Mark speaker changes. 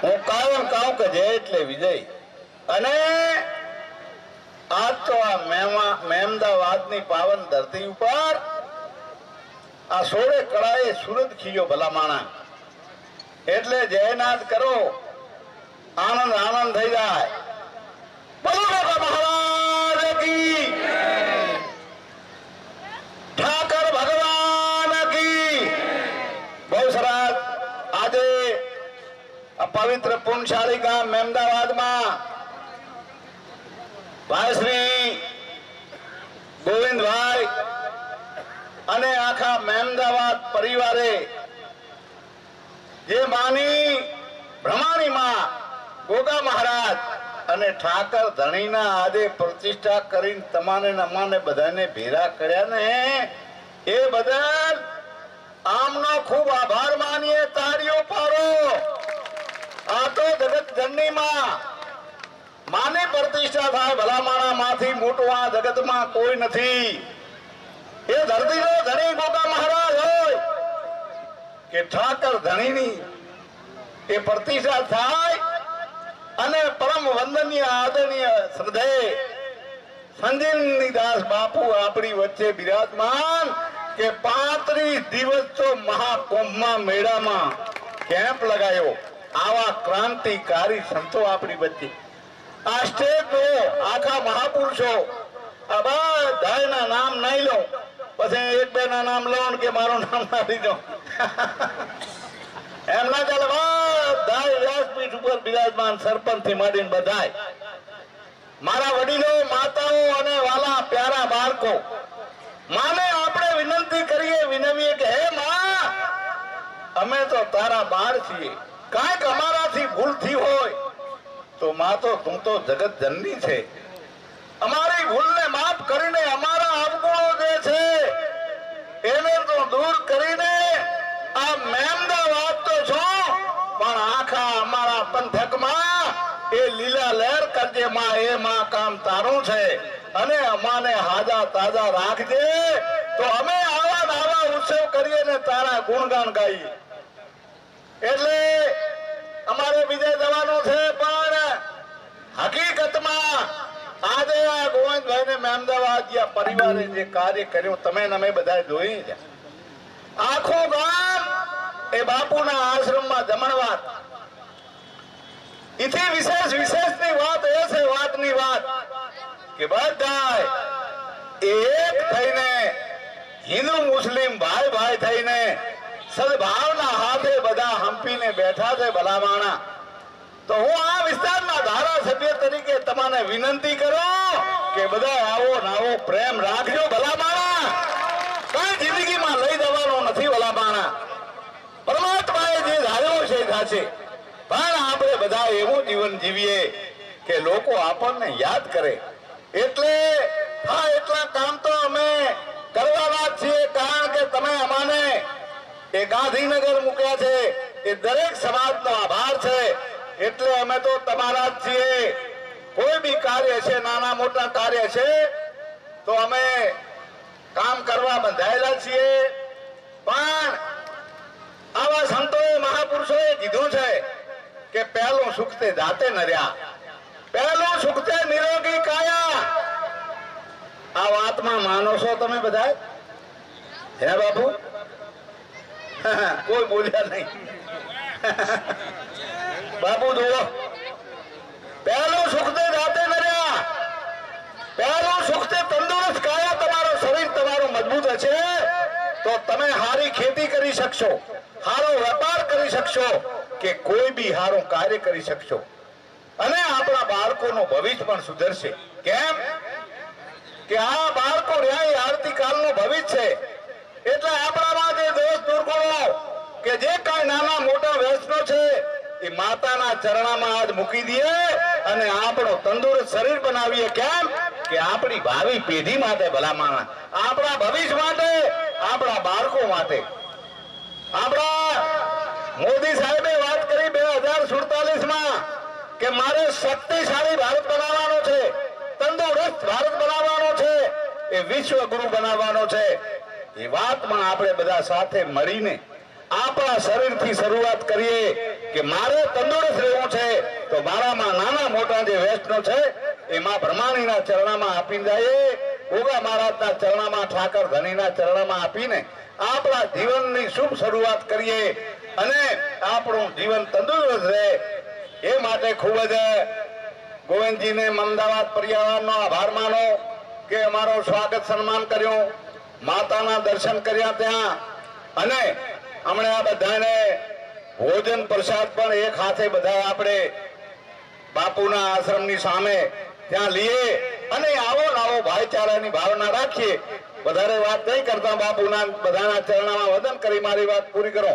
Speaker 1: હું કાયમ કહું કે જય એટલે વિજય. અને આજ તો આ મહેમદાવાદની પાવન ધરતી ઉપર આ સોળે કળાએ સુરત ખીયો ભલા માણા. એટલે જયનાદ કરો, આનંદ આનંદ થઈ જાય. બોલો મહારાજ કી, ઠાકર ભગવાન કી. બહુ સરસ. આજે આ પવિત્ર પુણ્યશાળી ગામ મહેમદાવાદમાં ભાઈ શ્રી ગોવિંદભાઈ અને આખા મહેમદાવાદ પરિવારે જે માની બ્રહ્માણી માં ગોગા મહારાજ અને ઠાકર ધણીના આજે પ્રતિષ્ઠા કરીને તમાને અમાને બધાને ભેરા કર્યા ને એ બદલ આમનો ખૂબ આભાર માનીએ. તાળીઓ પાડો. આ તો જગત જનની માની પ્રતિષ્ઠા થાય. ભલા માણા માંથી મોટું આ જગતમાં કોઈ નથી. એ ધરતીનો ધણી ગોગા મહારાજ હોય કે ઠાકર ધણીની એ પ્રતિષ્ઠા થાય અને પરમ વંદનીય આદરણીય શ્રદ્ધેય સંજીવની દાસ બાપુ આપણી વચ્ચે બિરાજમાન કે 35 દિવસ તો મહાકુંભમાં મેળામાં કેમ્પ લગાયો. આવા ક્રાંતિકારી સંતો આપણી વચ્ચે. આ સ્ટેજ આખા મહાપુરુષો આ બધાના નામ નહીં લો, પછી એક બે ના નામ લો કે મારું નામ ના લીધો એમ ના ચાલે. બધા વ્યાસપીઠ ઉપર બિરાજમાન સરપંચ થી માંડીને બધા મારા વડીલો, માતાઓ અને વાલા પ્યારા બાળકો, માને આપણે વિનંતી કરીએ, વિનવીએ કે હે માં, અમે તો તારા બાળ છીએ. કાંઈક અમારાથી ભૂલ થઈ હોય તો માં તો તું તો જગત જનની છે. અમારી ભૂલને માફ કરીને અમારા અવગુણો જે છે એને તો દૂર કરીને આ મહેમદાવાદ તો છો પણ આખા અમારા પંથકમાં એ લીલા લહેર કરજે માં. એ માં કામ તારું છે અને અમાને હાજા તાજા રાખજે તો અમે આવા નાવા ઉત્સવ કરીએ ને તારા ગુણગાન ગાઈએ. એટલે અમારે બીજે જવાનું છે પણ હકીકતમાં આજે આ ગોવિંદભાઈ ને મહેમદાવાદ પરિવારે જે કાર્ય કર્યું તમે અમે બધા જોઈ છે. આખું ગામ એ બાપુના આશ્રમમાં જમણવાર. ઇથી વિશેષની વાત એ છે, વાતની વાત કે બધા એક થઈને હિન્દુ મુસ્લિમ ભાઈ ભાઈ થઈને સદભાવના હાથે બધા હંપીને બેઠા છે ભલામાણા. તો હું આ વિસ્તારના ધારાસભ્ય તરીકે તમને વિનંતી કરું કે બધા આવો નાવો પ્રેમ રાખજો ભલામાણા. કઈ જિંદગીમાં લઈ જવાનો નથી ભલામાણા. પરમાત્માએ જે ધાર્યો છે થશે. પણ આપણે બધા એવું જીવન જીવીએ કે લોકો આપણને યાદ કરે. એટલે હા, એટલા કામ તો અમે કરવાના છીએ. કારણ કે તમે અમાને એ ગાંધીનગર મૂક્યા છે એ દરેક સમાજનો આભાર છે. એટલે અમે તો તમારા જ છીએ. કોઈ બી કાર્ય છે, નાના મોટા કાર્ય છે તો અમે કામ કરવા બંધાયેલા છીએ. પણ આવા સંતોએ મહાપુરુષોએ કીધું છે કે પહેલું સુખ તે જાતે નર્યા, પહેલું સુખ તે નિરોગી કાયા. આ વાતમાં માનો છો તમે બધા? હે બાપુ? કોઈ બોલ્યા નહીં. બાપુ જુઓ, પહેલું સુખ તે જાતે નર્યા, પહેલું સુખ તે તંદુરસ્ત કાયા. તમારું શરીર તમારું મજબૂત હશે તો તમે સારી ખેતી કરી શકશો, સારો વેપાર કરી શકશો કે કોઈ બી સારું કાર્ય કરી શકશો. અને આપણા બાળકોનું ભવિષ્ય પણ સુધરશે. કેમ કે આ બાળકો રહ્યા આવતીકાલનું ભવિષ્ય છે. એટલે આપણામાં જે દોષ દુર્ગુણો કે જે કાંઈ નાના મોટા વ્યસનો છે એ માતાના ચરણામાં આજ મૂકી દઈએ અને આપણું તંદુરસ્ત શરીર બનાવીએ. કેમ કે આપણી ભાવિ પેઢી માટે ભલામણ, આપણા ભવિષ્ય માટે, આપણા બાળકો માટે. આપણા મોદી સાહેબે વાત કરી 2047માં કે મારે શક્તિશાળી ભારત બનાવવાનો છે, તંદુરસ્ત ભારત બનાવવાનો છે, એ વિશ્વ ગુરુ બનાવવાનો છે. એ વાતમાં આપણે બધા સાથે મળીને આપણા શરીરથી શરૂઆત કરીએ કે મારે તંદુરસ્ત જે વૈષ્ણવ છે એમાં બ્રહ્માણીના ચરણામાં આપીને જાય, ગોગા મહારાજના ચરણામાં, ઠાકર ધણીના ચરણામાં આપીને આપણા જીવનની શુભ શરૂઆત કરીએ અને આપણું જીવન તંદુરસ્ત રહે એ માટે ખૂબ જ ગોવિંદજીને અમદાવાદ પરિવારનો આભાર માનો કે અમારો સ્વાગત સન્માન કર્યું, માતાના દર્શન કર્યા ત્યાં, અને હમણે આ બધાને ભોજન પ્રસાદ પણ એક હાથે બધા આપણે બાપુના આશ્રમની સામે ત્યાં લઈએ અને આવો લાવો ભાઈચારાની ભાવના રાખીએ. વધારે વાત નહીં કરતા, બાપુના બધાના ચરણામાં વંદન કરી મારી વાત પૂરી કરો.